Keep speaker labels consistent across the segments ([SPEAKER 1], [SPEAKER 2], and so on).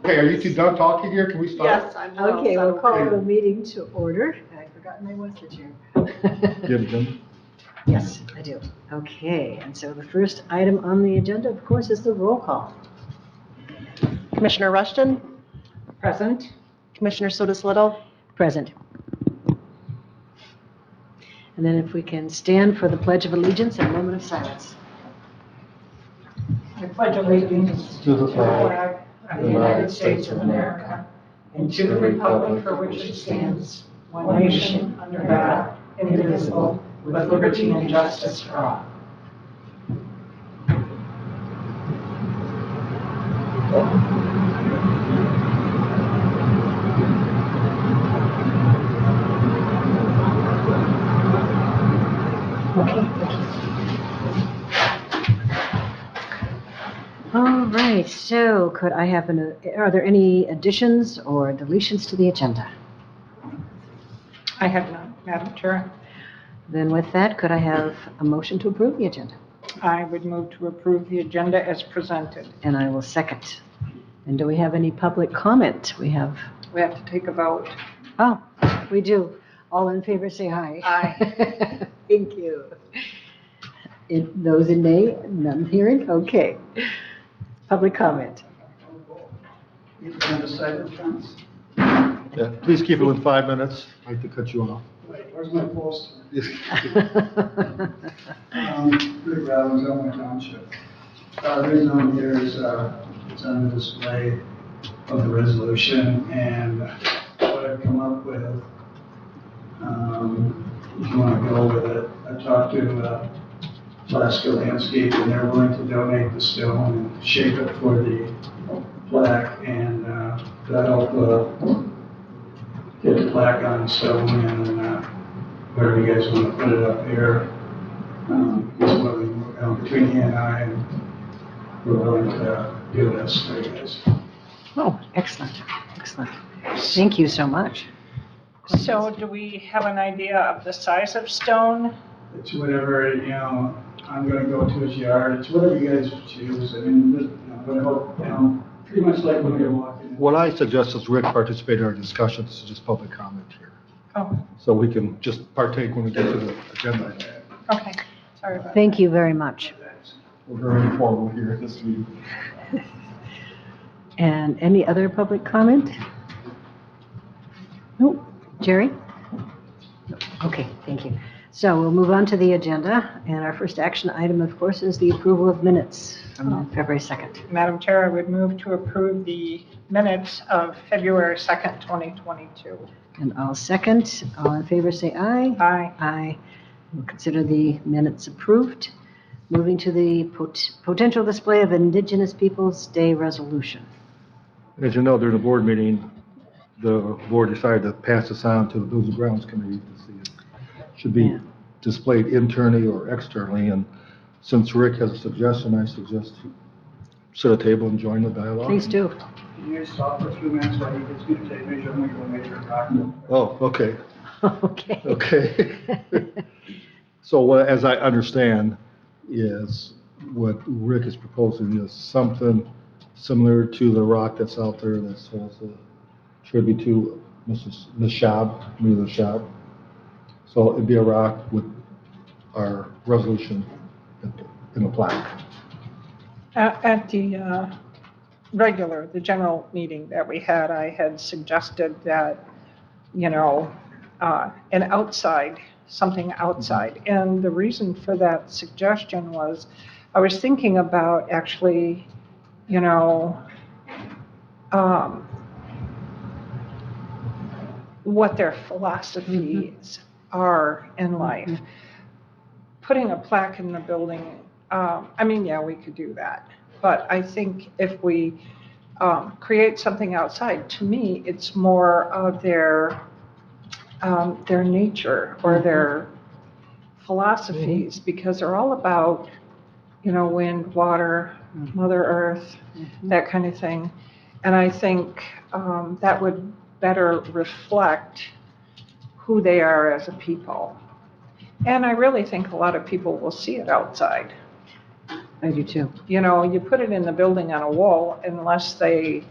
[SPEAKER 1] Okay, are you two done talking here? Can we start?
[SPEAKER 2] Yes, I'm well.
[SPEAKER 3] Okay, we'll call
[SPEAKER 1] okay.
[SPEAKER 3] the meeting to order. I'd forgotten I was the chair.
[SPEAKER 1] Jim.
[SPEAKER 3] Yes, I do. Okay, and so the first item on the agenda, of course, is the roll call.
[SPEAKER 2] Commissioner Rushton?
[SPEAKER 3] Present.
[SPEAKER 2] Commissioner Sotis Little?
[SPEAKER 3] Present. And then if we can stand for the Pledge of Allegiance and a moment of silence.
[SPEAKER 4] I pledge allegiance to the flag of the United States of America and to the republic for which it stands, one nation, under God, indivisible, with liberty and justice for all.
[SPEAKER 3] All right, so could I have are there any additions or deletions to the agenda?
[SPEAKER 4] I have none, Madam Chair.
[SPEAKER 3] Then with that, could I have a motion to approve the agenda?
[SPEAKER 4] I would move to approve the agenda as presented.
[SPEAKER 3] And I will second. And do we have any public comment? We have
[SPEAKER 4] to take a vote.
[SPEAKER 3] Oh, we do. All in favor, say aye.
[SPEAKER 4] Aye.
[SPEAKER 3] Thank you. Those in nay, none hearing? Okay. Public comment.
[SPEAKER 1] Yeah, please keep it with 5 minutes. I like to cut you off.
[SPEAKER 5] Where's my poster? Rick Robbins, Elmwood Township. The reason I'm here is it's on the display of the resolution and what I've come up with. If you want to go with it, I talked to Alaska Landscape and they're willing to donate the stone and shape it for the plaque, and that'll get the plaque on the stone, and wherever you guys want to put it up here. He's willing, between he and I, and we're willing to do this for you guys.
[SPEAKER 3] Oh, excellent, excellent. Thank you so much.
[SPEAKER 4] So do we have an idea of the size of stone?
[SPEAKER 5] It's whatever, I'm going to go to his yard. It's whatever you guys choose. I mean, but I hope, pretty much like when you're walking.
[SPEAKER 1] What I suggest is Rick participate in our discussion. This is just public comment here.
[SPEAKER 4] Oh,
[SPEAKER 1] So we can just partake when we get to the agenda.
[SPEAKER 4] okay. Sorry about that.
[SPEAKER 3] Thank you very much.
[SPEAKER 1] We're very informal here this week.
[SPEAKER 3] And any other public comment? Nope. Jerry? No. Okay, thank you. So we'll move on to the agenda, and our first action item, of course, is the approval of minutes from February 2nd.
[SPEAKER 4] Madam Chair, I would move to approve the minutes of February 2nd, 2022.
[SPEAKER 3] And I'll second. All in favor, say aye.
[SPEAKER 4] Aye.
[SPEAKER 3] Aye. We'll consider the minutes approved. Moving to the potential display of Indigenous Peoples' Day resolution.
[SPEAKER 1] As you know, during the board meeting, the board decided to pass this on to the Buildings and Grounds Committee to see if it should be displayed internally or externally. And since Rick has a suggestion, I suggest you sit at a table and join the dialogue.
[SPEAKER 3] Please do.
[SPEAKER 5] Can you stop for a few minutes while he gets me to take a measure? I'm going to go measure a rock.
[SPEAKER 1] Oh, okay.
[SPEAKER 3] Okay.
[SPEAKER 1] Okay. So as I understand, is what Rick is proposing is something similar to the rock that's out there that says tribute to Ms. Shab, Mila Shab. So it'd be a rock with our resolution in the plaque.
[SPEAKER 4] At the the general meeting that we had, I had suggested that, something outside. And the reason for that suggestion was, I was thinking about actually, what their philosophies are in life. Putting a plaque in the building, we could do that. But I think if we create something outside, to me, it's more of their nature or their philosophies, because they're all about, wind, water, Mother Earth, that kind of thing. And I think that would better reflect who they are as a people. And I really think a lot of people will see it outside.
[SPEAKER 3] I do too.
[SPEAKER 4] You put it in the building on a wall unless they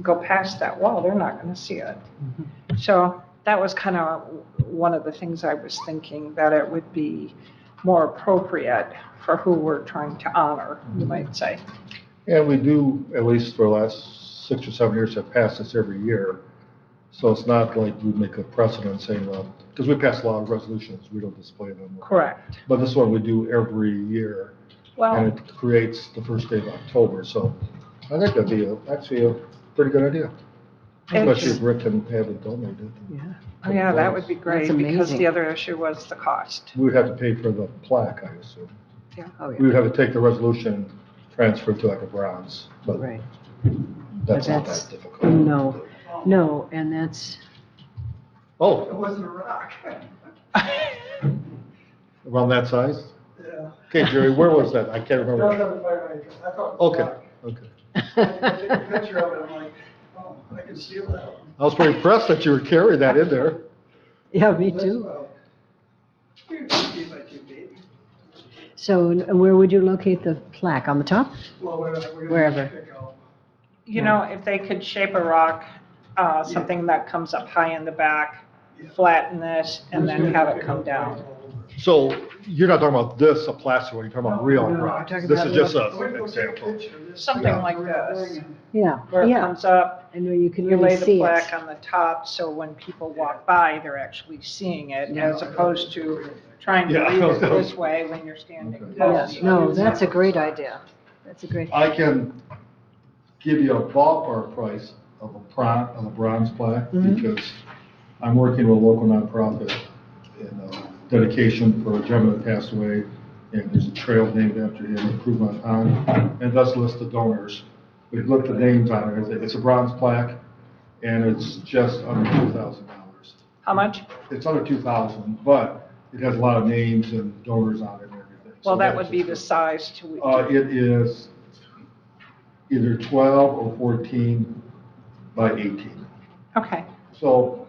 [SPEAKER 4] go past that wall, they're not going to see it. So that was kind of one of the things I was thinking, that it would be more appropriate for who we're trying to honor, you might say.
[SPEAKER 1] And we do, at least for the last 6 or 7 years, have passed this every year. So it's not like we make a precedent saying, well, because we pass a lot of resolutions, we don't display them.
[SPEAKER 4] Correct.
[SPEAKER 1] But this one we do every year, and
[SPEAKER 4] Well,
[SPEAKER 1] it creates the first day of October. So I think that'd be actually a pretty good idea. Especially if Rick can have it donated.
[SPEAKER 4] yeah, that would be great,
[SPEAKER 3] That's
[SPEAKER 4] because
[SPEAKER 3] amazing.
[SPEAKER 4] the other issue was the cost.
[SPEAKER 1] We would have to pay for the plaque, I assume.
[SPEAKER 3] Oh,
[SPEAKER 1] We
[SPEAKER 3] yeah,
[SPEAKER 1] would have to take the resolution, transfer it to like a bronze, but
[SPEAKER 3] right.
[SPEAKER 1] that's not
[SPEAKER 3] That's-
[SPEAKER 1] that difficult.
[SPEAKER 3] No, no, and that's,
[SPEAKER 1] Oh,
[SPEAKER 5] It wasn't a rock.
[SPEAKER 1] around that size?
[SPEAKER 5] Yeah.
[SPEAKER 1] Okay, Jerry, where was that? I can't
[SPEAKER 5] That was
[SPEAKER 1] remember.
[SPEAKER 5] on the fire hydrant. I thought it was a
[SPEAKER 1] Okay,
[SPEAKER 5] rock.
[SPEAKER 1] okay.
[SPEAKER 5] I took a picture of it, I'm like, oh, I can steal that one.
[SPEAKER 1] I was pretty impressed that you were carrying that in there.
[SPEAKER 3] yeah, me
[SPEAKER 5] That's
[SPEAKER 3] too.
[SPEAKER 5] about 2 feet by 2 feet.
[SPEAKER 3] So and where would you locate the plaque? On the top?
[SPEAKER 5] Well, we're gonna
[SPEAKER 3] Wherever.
[SPEAKER 5] pick out.
[SPEAKER 4] You know, if they could shape a rock, something that comes up high in the back, flatten it, and then have it come down.
[SPEAKER 1] So you're not talking about this, a plastic one, you're talking about real
[SPEAKER 5] No, no,
[SPEAKER 1] rock.
[SPEAKER 3] talking
[SPEAKER 1] This
[SPEAKER 3] about
[SPEAKER 1] is just
[SPEAKER 3] real-
[SPEAKER 1] an example.
[SPEAKER 4] Something like this.
[SPEAKER 3] Yeah,
[SPEAKER 4] Where it
[SPEAKER 3] yeah,
[SPEAKER 4] comes up,
[SPEAKER 3] and where you can
[SPEAKER 4] you lay
[SPEAKER 3] really
[SPEAKER 4] the
[SPEAKER 3] see
[SPEAKER 4] plaque
[SPEAKER 3] it.
[SPEAKER 4] on the top, so when people walk by, they're actually seeing it, as opposed to trying to
[SPEAKER 1] Yeah.
[SPEAKER 4] read it this way when you're standing
[SPEAKER 1] Okay.
[SPEAKER 4] close.
[SPEAKER 3] Yes, no, that's a great idea. That's a great,
[SPEAKER 1] I can give you a ballpark price of a bronze plaque,
[SPEAKER 3] Mhm.
[SPEAKER 1] because I'm working with a local nonprofit in dedication for a gentleman that passed away, and there's a trail named after him, Improvement Pond, and it does list the donors. We've looked at the names on it, it's a bronze plaque, and it's just under $2,000.
[SPEAKER 4] How much?
[SPEAKER 1] It's under 2,000, but it has a lot of names and donors on it and everything. So
[SPEAKER 4] Well, that
[SPEAKER 1] that's
[SPEAKER 4] would be the
[SPEAKER 1] just-
[SPEAKER 4] size to,
[SPEAKER 1] It is either 12 or 14 by 18.
[SPEAKER 4] okay,
[SPEAKER 1] So,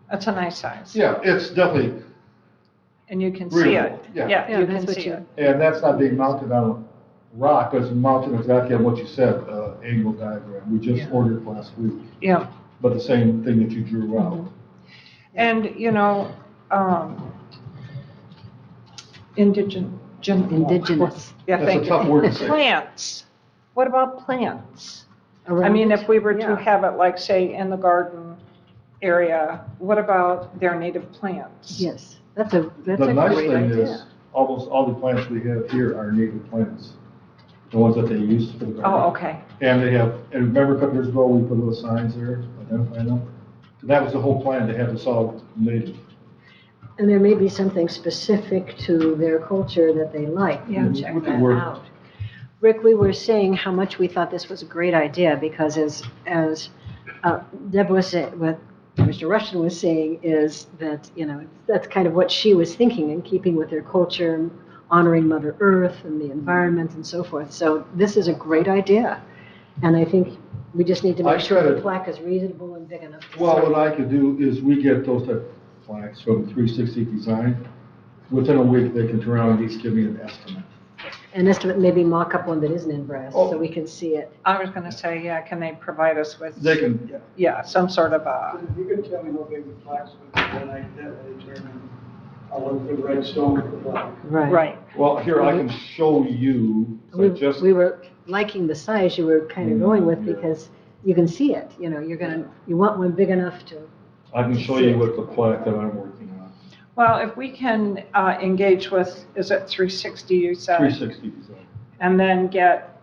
[SPEAKER 4] that's a nice size.
[SPEAKER 1] yeah, it's definitely,
[SPEAKER 4] And you can see it.
[SPEAKER 1] Readable, yeah.
[SPEAKER 3] Yeah,
[SPEAKER 4] You
[SPEAKER 3] that's
[SPEAKER 4] can
[SPEAKER 3] what
[SPEAKER 4] see
[SPEAKER 3] you-
[SPEAKER 4] it.
[SPEAKER 1] and that's not being mounted on a rock, but it's mounted exactly on what you said, angle diagram. We just
[SPEAKER 3] Yeah.
[SPEAKER 1] ordered it last week,
[SPEAKER 4] Yeah.
[SPEAKER 1] but the same thing that you drew out.
[SPEAKER 4] And, you know,
[SPEAKER 3] Indigenous.
[SPEAKER 4] Yeah,
[SPEAKER 1] That's a
[SPEAKER 4] thank you.
[SPEAKER 1] tough word to say.
[SPEAKER 4] Plants. What about plants? I
[SPEAKER 3] Around
[SPEAKER 4] mean,
[SPEAKER 3] it?
[SPEAKER 4] if we were to
[SPEAKER 3] Yeah.
[SPEAKER 4] have it like, say, in the garden area, what about their native plants?
[SPEAKER 3] Yes, that's a
[SPEAKER 1] The
[SPEAKER 3] great
[SPEAKER 1] nice thing
[SPEAKER 3] idea.
[SPEAKER 1] is, almost all the plants we have here are native plants, the ones that they use for the garden.
[SPEAKER 4] Oh, okay.
[SPEAKER 1] And they have, and remember a couple years ago, we put little signs there identifying them? That was the whole plan, to have this all native.
[SPEAKER 3] And there may be something specific to their culture that they like.
[SPEAKER 4] Yeah.
[SPEAKER 3] We'll check
[SPEAKER 1] We could
[SPEAKER 3] that
[SPEAKER 1] work-
[SPEAKER 3] out. Rick, we were saying how much we thought this was a great idea, because as Deb was saying, what Mr. Rushton was saying is that, you know, that's kind of what she was thinking, in keeping with their culture, honoring Mother Earth and the environment and so forth. So this is a great idea. And I think we just need to
[SPEAKER 1] I
[SPEAKER 3] make sure
[SPEAKER 1] try
[SPEAKER 3] the
[SPEAKER 1] to-
[SPEAKER 3] plaque is reasonable and big enough to
[SPEAKER 1] Well,
[SPEAKER 3] see.
[SPEAKER 1] what I could do is we get those type of plaques from 360 Design. Within a week, they can turn around and at least give me an estimate.
[SPEAKER 3] An estimate, maybe mock up one that isn't in brass, so
[SPEAKER 1] Oh.
[SPEAKER 3] we can see it.
[SPEAKER 4] I was gonna say, yeah, can they provide us with?
[SPEAKER 1] They can, yeah.
[SPEAKER 4] Yeah, some sort of a,
[SPEAKER 5] If you could tell me how big the plaques would be, then I can determine, I'll look for the red stone for the plaque.
[SPEAKER 4] right.
[SPEAKER 1] Well, here, I can show you, so I just,
[SPEAKER 3] We were liking the size you were kind of going with, because you can see it, you know, you want one big enough to,
[SPEAKER 1] I can show you with the plaque that I'm working on.
[SPEAKER 4] Well, if we can engage with, is it 360 you said?
[SPEAKER 1] 360 Design.
[SPEAKER 4] And then get,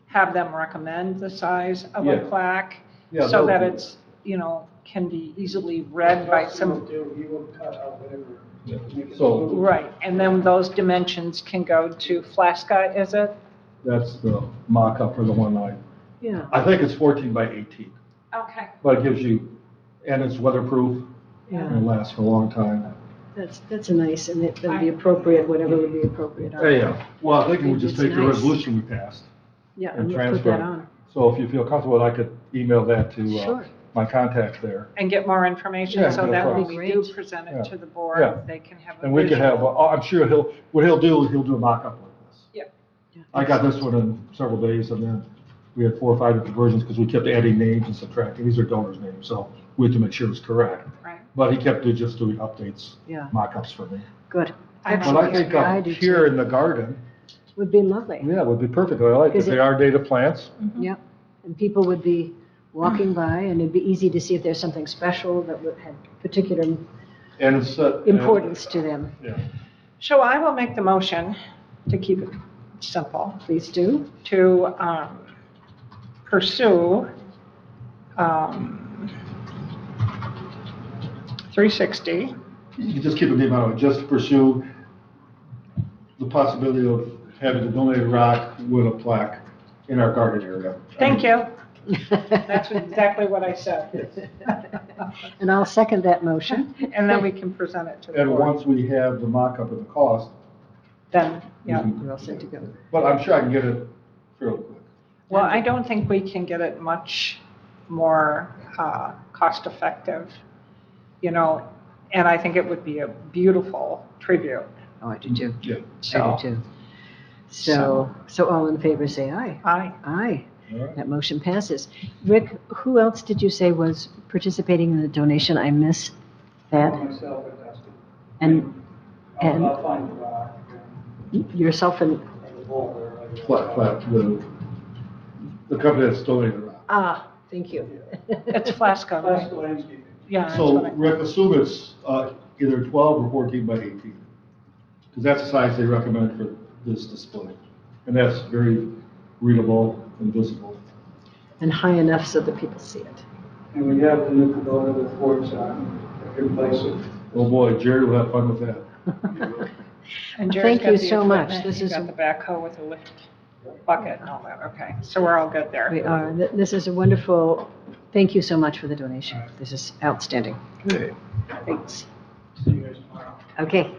[SPEAKER 4] have them recommend the size of a
[SPEAKER 1] Yeah.
[SPEAKER 4] plaque,
[SPEAKER 1] Yeah,
[SPEAKER 4] so
[SPEAKER 1] they'll
[SPEAKER 4] that
[SPEAKER 1] do
[SPEAKER 4] it's, you know, can be easily read by some,
[SPEAKER 5] He will cut out whatever.
[SPEAKER 1] Yeah.
[SPEAKER 5] make it
[SPEAKER 1] So-
[SPEAKER 5] smooth.
[SPEAKER 4] right, and then those dimensions can go to Flasca, is it?
[SPEAKER 1] That's the mock-up for the one
[SPEAKER 3] yeah.
[SPEAKER 1] I think it's 14 by 18,
[SPEAKER 4] Okay.
[SPEAKER 1] but it gives you, and it's weatherproof,
[SPEAKER 3] Yeah,
[SPEAKER 1] and it lasts for a long time.
[SPEAKER 3] that's a nice, and it would be appropriate, whatever would be appropriate.
[SPEAKER 1] Yeah, well, I think we just
[SPEAKER 3] It's
[SPEAKER 1] take the
[SPEAKER 3] nice.
[SPEAKER 1] resolution we passed
[SPEAKER 3] Yeah,
[SPEAKER 1] and
[SPEAKER 3] and we'll put
[SPEAKER 1] transfer
[SPEAKER 3] that
[SPEAKER 1] it.
[SPEAKER 3] on.
[SPEAKER 1] So if you feel comfortable, I could email that to
[SPEAKER 3] Sure.
[SPEAKER 1] my contacts there.
[SPEAKER 4] And get more information,
[SPEAKER 1] Yeah,
[SPEAKER 4] so
[SPEAKER 1] no
[SPEAKER 4] that when
[SPEAKER 1] problem.
[SPEAKER 4] we do
[SPEAKER 3] Great.
[SPEAKER 4] present
[SPEAKER 1] Yeah.
[SPEAKER 4] it to the board,
[SPEAKER 1] Yeah.
[SPEAKER 4] they can have a
[SPEAKER 1] And we could have,
[SPEAKER 4] visual.
[SPEAKER 1] I'm sure what he'll do is he'll do a mock-up like this.
[SPEAKER 4] Yeah.
[SPEAKER 3] Yeah.
[SPEAKER 1] I got this one in several days, and then we had 4 or 5 different versions because we kept adding names and subtracting. These are donors' names, so we had to make sure it was correct.
[SPEAKER 4] Right.
[SPEAKER 1] But he kept just doing updates,
[SPEAKER 3] Yeah.
[SPEAKER 1] mock-ups for me.
[SPEAKER 3] Good.
[SPEAKER 4] I
[SPEAKER 1] But I think
[SPEAKER 3] I
[SPEAKER 1] up
[SPEAKER 3] do
[SPEAKER 1] here
[SPEAKER 3] too.
[SPEAKER 1] in the garden,
[SPEAKER 3] Would be lovely.
[SPEAKER 1] yeah, would be perfect. I like it.
[SPEAKER 3] Is it-
[SPEAKER 1] They are native plants.
[SPEAKER 3] Yep. And people would be walking by, and it'd be easy to see if there's something special that would have particular
[SPEAKER 1] And it's,
[SPEAKER 3] importance to them.
[SPEAKER 1] Yeah.
[SPEAKER 4] So I will make the motion to keep it simple,
[SPEAKER 3] Please do.
[SPEAKER 4] to pursue 360.
[SPEAKER 1] You can just keep a name out, just to pursue the possibility of having a donated rock with a plaque in our garden area.
[SPEAKER 4] Thank you. That's exactly what I said.
[SPEAKER 3] And I'll second that motion.
[SPEAKER 4] And then we can present it to the
[SPEAKER 1] And
[SPEAKER 4] board.
[SPEAKER 1] once we have the mock-up of the cost,
[SPEAKER 4] Then,
[SPEAKER 1] we
[SPEAKER 4] yeah.
[SPEAKER 1] can-
[SPEAKER 3] We're all set to go.
[SPEAKER 1] But I'm sure I can get it fairly quick.
[SPEAKER 4] Well, I don't think we can get it much more cost-effective, and I think it would be a beautiful tribute.
[SPEAKER 3] Oh, I do too.
[SPEAKER 1] Yeah.
[SPEAKER 3] I
[SPEAKER 4] So,
[SPEAKER 3] do too. So all in favor, say aye.
[SPEAKER 4] aye.
[SPEAKER 3] Aye.
[SPEAKER 1] All right.
[SPEAKER 3] That motion passes. Rick, who else did you say was participating in the donation? I missed that.
[SPEAKER 5] Myself and Dustin.
[SPEAKER 3] And, and
[SPEAKER 5] I'll find the rock
[SPEAKER 3] yourself and,
[SPEAKER 5] and the boulder.
[SPEAKER 1] Flat, the company that's donating the rock.
[SPEAKER 3] thank you.
[SPEAKER 4] It's Flasco, right?
[SPEAKER 5] Classical landscaping.
[SPEAKER 4] Yeah, that's
[SPEAKER 1] So
[SPEAKER 4] what I,
[SPEAKER 1] Rick, assume it's either 12 or 14 by 18. Because that's the size they recommend for this display. And that's very readable and visible.
[SPEAKER 3] And high enough so that people see it.
[SPEAKER 5] And we have the new Kubota with forks on, that can place it.
[SPEAKER 1] Oh boy, Jerry will have fun with that.
[SPEAKER 4] and Jerry's
[SPEAKER 3] Thank
[SPEAKER 4] got
[SPEAKER 3] you
[SPEAKER 4] the
[SPEAKER 3] so much.
[SPEAKER 4] equipment,
[SPEAKER 3] This
[SPEAKER 4] you
[SPEAKER 3] is-
[SPEAKER 4] got the backhoe with the lift bucket and all that, okay. So we're all good there.
[SPEAKER 3] We are. This is a wonderful, thank you so much for the donation. This is outstanding.
[SPEAKER 1] Okay.
[SPEAKER 3] Thanks.
[SPEAKER 5] See you guys tomorrow.
[SPEAKER 3] Okay.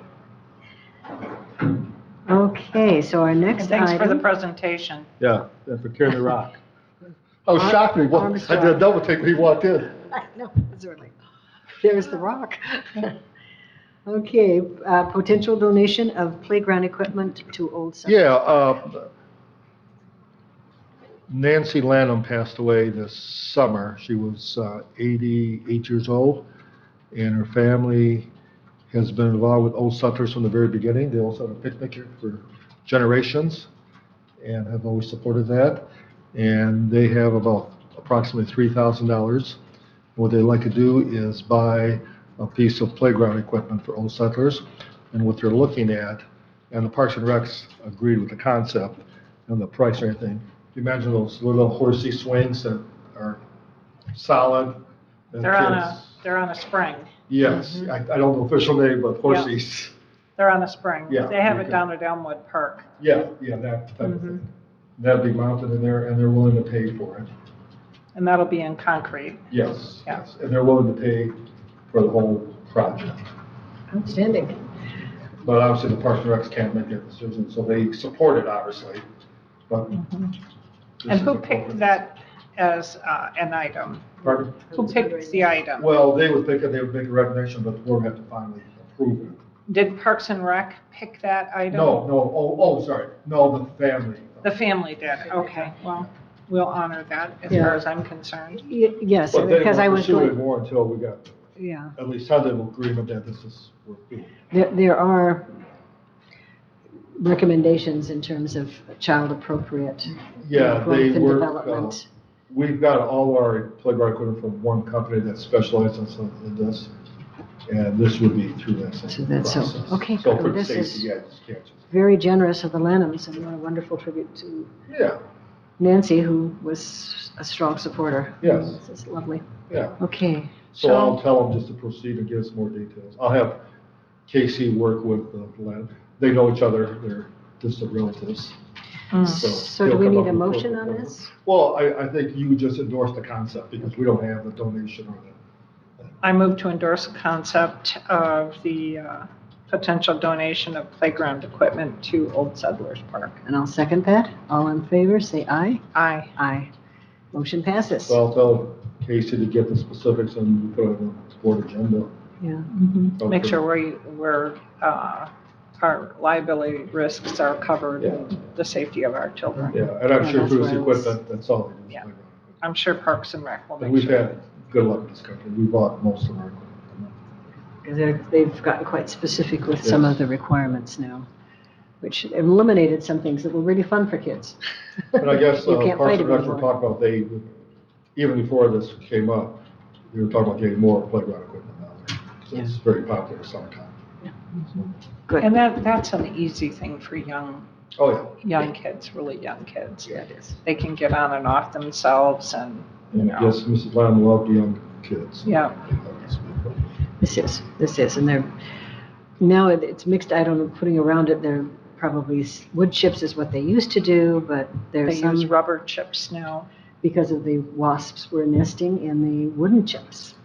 [SPEAKER 3] Okay, so our
[SPEAKER 4] And
[SPEAKER 3] next
[SPEAKER 4] thanks for the
[SPEAKER 3] item.
[SPEAKER 4] presentation.
[SPEAKER 1] Yeah, and for carrying the rock. I was shocked when he walked, I did a double take when he walked in.
[SPEAKER 3] I know, it's early. There's the rock. Okay, potential donation of playground equipment to Old Settlers.
[SPEAKER 1] Yeah, Nancy Lanham passed away this summer. She was 88 years old, and her family has been involved with Old Settlers from the very beginning. They also have a picnic here for generations and have always supported that. And they have about approximately $3,000. What they'd like to do is buy a piece of playground equipment for Old Settlers. And what they're looking at, and the Parks and Recs agreed with the concept and the price and everything. You imagine those little horsey swings that are solid. and
[SPEAKER 4] They're on
[SPEAKER 1] kids-
[SPEAKER 4] they're on a spring.
[SPEAKER 1] Yes, I don't know the official name, but horsies.
[SPEAKER 4] They're on a spring.
[SPEAKER 1] Yeah,
[SPEAKER 4] They have
[SPEAKER 1] you
[SPEAKER 4] it
[SPEAKER 1] can-
[SPEAKER 4] down at Elmwood Park.
[SPEAKER 1] Yeah, that type of thing. That'd be mounted in there, and they're willing to pay for it.
[SPEAKER 4] And that'll be in concrete.
[SPEAKER 1] Yes,
[SPEAKER 4] Yeah.
[SPEAKER 1] yes, and they're willing to pay for the whole project.
[SPEAKER 3] Outstanding.
[SPEAKER 1] But obviously, the Parks and Recs can't make that decision, so they support it, obviously, but. this
[SPEAKER 4] And
[SPEAKER 1] is
[SPEAKER 4] who
[SPEAKER 1] a
[SPEAKER 4] picked
[SPEAKER 1] corporate-
[SPEAKER 4] that as an item?
[SPEAKER 1] Pardon?
[SPEAKER 4] Who picked the item?
[SPEAKER 1] Well, they would pick it, they would make a recommendation, but the board would have to finally approve it.
[SPEAKER 4] Did Parks and Rec pick that item?
[SPEAKER 1] No, sorry, no, the family.
[SPEAKER 4] The family did, okay, well, we'll honor that as
[SPEAKER 3] Yeah.
[SPEAKER 4] far as I'm concerned.
[SPEAKER 3] Yes,
[SPEAKER 1] But they
[SPEAKER 3] because I
[SPEAKER 1] will
[SPEAKER 3] was
[SPEAKER 1] pursue it
[SPEAKER 3] going,
[SPEAKER 1] more until we got
[SPEAKER 3] yeah.
[SPEAKER 1] at least tentative agreement that this is worth doing.
[SPEAKER 3] There are recommendations in terms of child appropriate
[SPEAKER 1] Yeah, they
[SPEAKER 3] growth and
[SPEAKER 1] work,
[SPEAKER 3] development.
[SPEAKER 1] we've got all our playground equipment from one company that specializes in this, and this would be through that
[SPEAKER 3] So
[SPEAKER 1] same
[SPEAKER 3] that's,
[SPEAKER 1] process.
[SPEAKER 3] okay,
[SPEAKER 1] So for
[SPEAKER 3] good.
[SPEAKER 1] the
[SPEAKER 3] This
[SPEAKER 1] safety,
[SPEAKER 3] is
[SPEAKER 1] yeah, just can't just,
[SPEAKER 3] very generous of the Lanhams, and what a wonderful tribute to
[SPEAKER 1] yeah,
[SPEAKER 3] Nancy, who was a strong supporter.
[SPEAKER 1] Yes.
[SPEAKER 3] This is lovely.
[SPEAKER 1] yeah.
[SPEAKER 3] Okay.
[SPEAKER 1] So I'll tell them just to proceed and give us more details. I'll have Casey work with the land. They know each other, they're distant relatives.
[SPEAKER 3] So do
[SPEAKER 1] he'll
[SPEAKER 3] we
[SPEAKER 1] come
[SPEAKER 3] need
[SPEAKER 1] up
[SPEAKER 3] a
[SPEAKER 1] with
[SPEAKER 3] motion
[SPEAKER 1] appropriate
[SPEAKER 3] on this?
[SPEAKER 1] Well, I think you just endorse the concept because we don't have the donation or the.
[SPEAKER 4] I move to endorse the concept of the potential donation of playground equipment to Old Settlers Park.
[SPEAKER 3] And I'll second that. All in favor, say aye.
[SPEAKER 4] Aye.
[SPEAKER 3] Aye. Motion passes.
[SPEAKER 1] So I'll tell Casey to get the specifics and put it on the board agenda.
[SPEAKER 3] Yeah.
[SPEAKER 4] Make sure we're our liability risks are covered
[SPEAKER 1] Yeah.
[SPEAKER 4] and the safety of our children.
[SPEAKER 1] Yeah, and I'm
[SPEAKER 3] Yeah,
[SPEAKER 1] sure
[SPEAKER 3] that's
[SPEAKER 1] through this
[SPEAKER 3] where I was-
[SPEAKER 1] equipment, that's all they do. is
[SPEAKER 4] Yeah.
[SPEAKER 1] playground equipment.
[SPEAKER 4] I'm sure Parks and Rec will
[SPEAKER 1] And
[SPEAKER 4] make
[SPEAKER 1] we've
[SPEAKER 4] sure.
[SPEAKER 1] had good luck in this country. We bought most of our equipment.
[SPEAKER 3] Because they've gotten quite specific with some
[SPEAKER 1] Yes.
[SPEAKER 3] of the requirements now, which eliminated some things that were really fun for kids.
[SPEAKER 1] And I guess
[SPEAKER 3] You can't
[SPEAKER 1] Parks
[SPEAKER 3] fight
[SPEAKER 1] and
[SPEAKER 3] it
[SPEAKER 1] Rec were
[SPEAKER 3] anymore.
[SPEAKER 1] talking about, even before this came up, they were talking about getting more playground equipment now. So it's very popular summertime.
[SPEAKER 3] Good.
[SPEAKER 4] And that's an easy thing for young
[SPEAKER 1] Oh,
[SPEAKER 4] kids, really young kids.
[SPEAKER 3] Yeah, it is.
[SPEAKER 4] They can get on and off themselves and,
[SPEAKER 1] yeah. And I guess Mrs. Lamb loved young kids.
[SPEAKER 4] yeah.
[SPEAKER 3] This is, and they're, now it's mixed, I don't know, putting around it, they're probably, wood chips is what they used to do, but
[SPEAKER 4] They
[SPEAKER 3] there's
[SPEAKER 4] use
[SPEAKER 3] some,
[SPEAKER 4] rubber chips now.
[SPEAKER 3] because of the wasps were nesting in the wooden chips.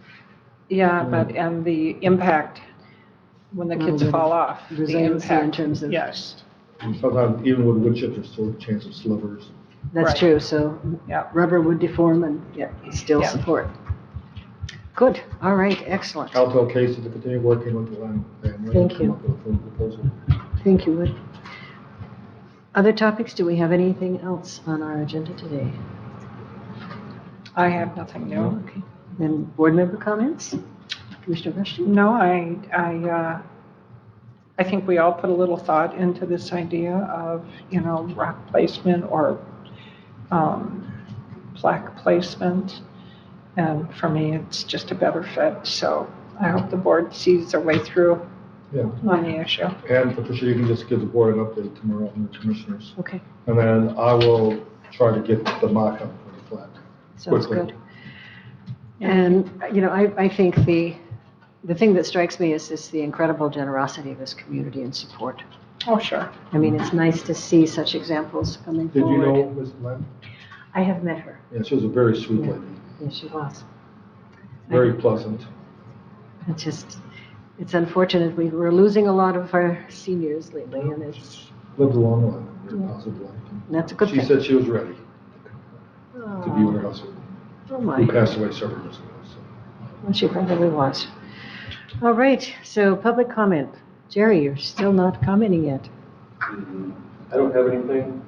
[SPEAKER 4] Yeah, but, and the impact, when the kids
[SPEAKER 3] Well,
[SPEAKER 4] fall off, the
[SPEAKER 3] resiliency in
[SPEAKER 4] impact.
[SPEAKER 3] terms of-
[SPEAKER 4] Yes,
[SPEAKER 1] And sometimes even with wood chips, there's still a chance of slivers.
[SPEAKER 3] That's
[SPEAKER 4] Right.
[SPEAKER 3] true, so
[SPEAKER 4] yeah.
[SPEAKER 3] rubber would deform and yet still
[SPEAKER 4] Yeah.
[SPEAKER 3] support. Good, all right, excellent.
[SPEAKER 1] I'll tell Casey to continue working with the Lamb family.
[SPEAKER 3] Thank
[SPEAKER 1] and come
[SPEAKER 3] you.
[SPEAKER 1] up with a full proposal.
[SPEAKER 3] Thank you, Wood. Other topics, do we have anything else on our agenda today?
[SPEAKER 4] I have nothing new.
[SPEAKER 3] Okay, then board member comments? Commissioner Rushton?
[SPEAKER 4] No, I think we all put a little thought into this idea of, rock placement or plaque placement. And for me, it's just a better fit. So I hope the board sees their way through
[SPEAKER 1] Yeah.
[SPEAKER 4] on the issue.
[SPEAKER 1] And Patricia, you can just give the board an update tomorrow on the commissioners.
[SPEAKER 3] Okay,
[SPEAKER 1] And then I will try to get the mock-up for the flag.
[SPEAKER 3] sounds
[SPEAKER 1] Quickly.
[SPEAKER 3] good. And, I think the thing that strikes me is the incredible generosity of this community and support.
[SPEAKER 4] Oh, sure.
[SPEAKER 3] I mean, it's nice to see such examples coming
[SPEAKER 1] Did you
[SPEAKER 3] forward.
[SPEAKER 1] know Ms. Lamb?
[SPEAKER 3] I have met her.
[SPEAKER 1] Yeah, she was a very sweet
[SPEAKER 3] Yeah.
[SPEAKER 1] lady,
[SPEAKER 3] Yes, she was.
[SPEAKER 1] very pleasant.
[SPEAKER 3] It's unfortunate, we're losing a lot of our seniors lately, and
[SPEAKER 1] Lived a long life, very positive life.
[SPEAKER 3] that's a good
[SPEAKER 1] She
[SPEAKER 3] thing.
[SPEAKER 1] said she was ready to be with her husband,
[SPEAKER 3] Oh,
[SPEAKER 1] who
[SPEAKER 3] my.
[SPEAKER 1] passed away several years ago. So.
[SPEAKER 3] Well, she probably was. All right, so public comment. Jerry, you're still not commenting yet.
[SPEAKER 6] I don't have anything.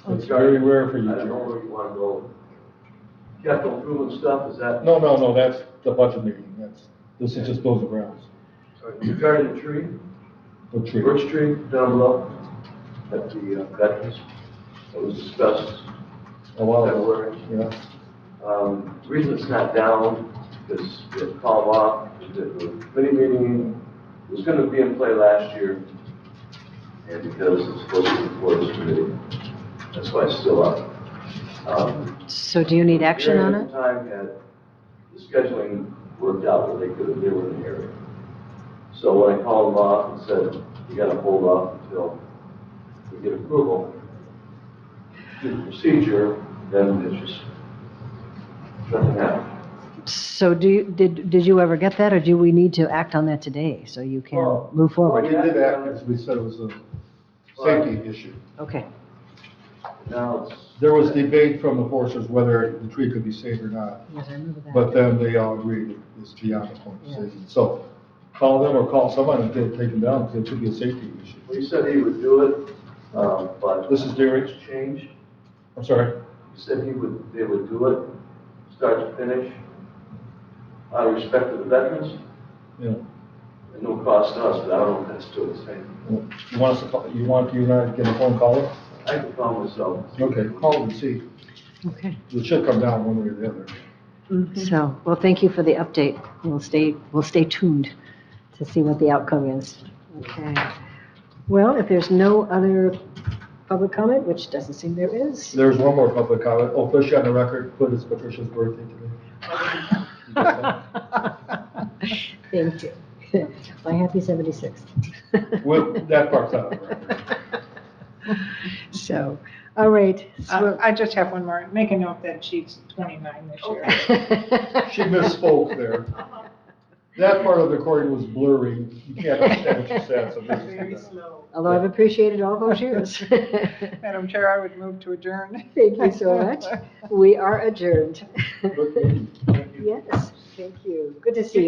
[SPEAKER 1] It's very rare for you,
[SPEAKER 6] I don't know
[SPEAKER 1] Jerry.
[SPEAKER 6] where you want to go. Capital improvement stuff, is that?
[SPEAKER 1] No, that's the budget meeting. This is just buildings and grounds.
[SPEAKER 6] Regarding the tree,
[SPEAKER 1] What tree?
[SPEAKER 6] birch tree down below at the veterans, that was discussed
[SPEAKER 1] A while ago.
[SPEAKER 6] February.
[SPEAKER 1] Yeah.
[SPEAKER 6] The reason it's not down is it called off, the committee meeting was going to be in play last year, and because it's supposed to be before this committee, that's why it's still up.
[SPEAKER 3] So do you need action on
[SPEAKER 6] During
[SPEAKER 3] it?
[SPEAKER 6] the time had the scheduling worked out where they were in the area. So when I called them off and said, you gotta hold off until we get approval, do the procedure, then it's just, nothing happened.
[SPEAKER 3] So did you ever get that, or do we need to act on that today so you can
[SPEAKER 6] Well,
[SPEAKER 3] move
[SPEAKER 1] We
[SPEAKER 3] forward?
[SPEAKER 1] did that because we said it was a safety issue.
[SPEAKER 3] Okay,
[SPEAKER 6] Now it's,
[SPEAKER 1] There was debate from the foresters whether the tree could be saved or not,
[SPEAKER 3] yes, I remember that.
[SPEAKER 1] but then they all agreed it's beyond the point of safety. So call them or call someone and they'll take them down because it could be a safety issue.
[SPEAKER 6] he said he would do it, but.
[SPEAKER 1] This is Derek.
[SPEAKER 6] It's changed.
[SPEAKER 1] I'm sorry?
[SPEAKER 6] He said they would do it, start to finish, out of respect to the veterans,
[SPEAKER 1] Yeah.
[SPEAKER 6] at no cost to us, but I don't know if that's still the same.
[SPEAKER 1] Well, you want us to call, you and I to get a phone call?
[SPEAKER 6] I can call myself.
[SPEAKER 1] Okay, call them and see.
[SPEAKER 3] Okay,
[SPEAKER 1] It should come down one way or the other.
[SPEAKER 3] so, well, thank you for the update. We'll stay tuned to see what the outcome is. Okay. Well, if there's no other public comment, which doesn't seem there is.
[SPEAKER 1] There's one more public comment. Officially on the record, put it's Patricia's birthday today.
[SPEAKER 3] Thank you. My happy 76th.
[SPEAKER 1] Well, that part's out of the record.
[SPEAKER 3] So, all right. So-
[SPEAKER 4] I just have one more. Make a note that she's 29 this year.
[SPEAKER 1] She misspoke there. That part of the recording was blurry. You can't understand what she said, so this is.
[SPEAKER 3] Although I've appreciated all those years.
[SPEAKER 4] Madam Chair, I would move to adjourn.
[SPEAKER 3] Thank you so much. We are adjourned.
[SPEAKER 1] Thank you.
[SPEAKER 3] Yes, thank you. Good to see you.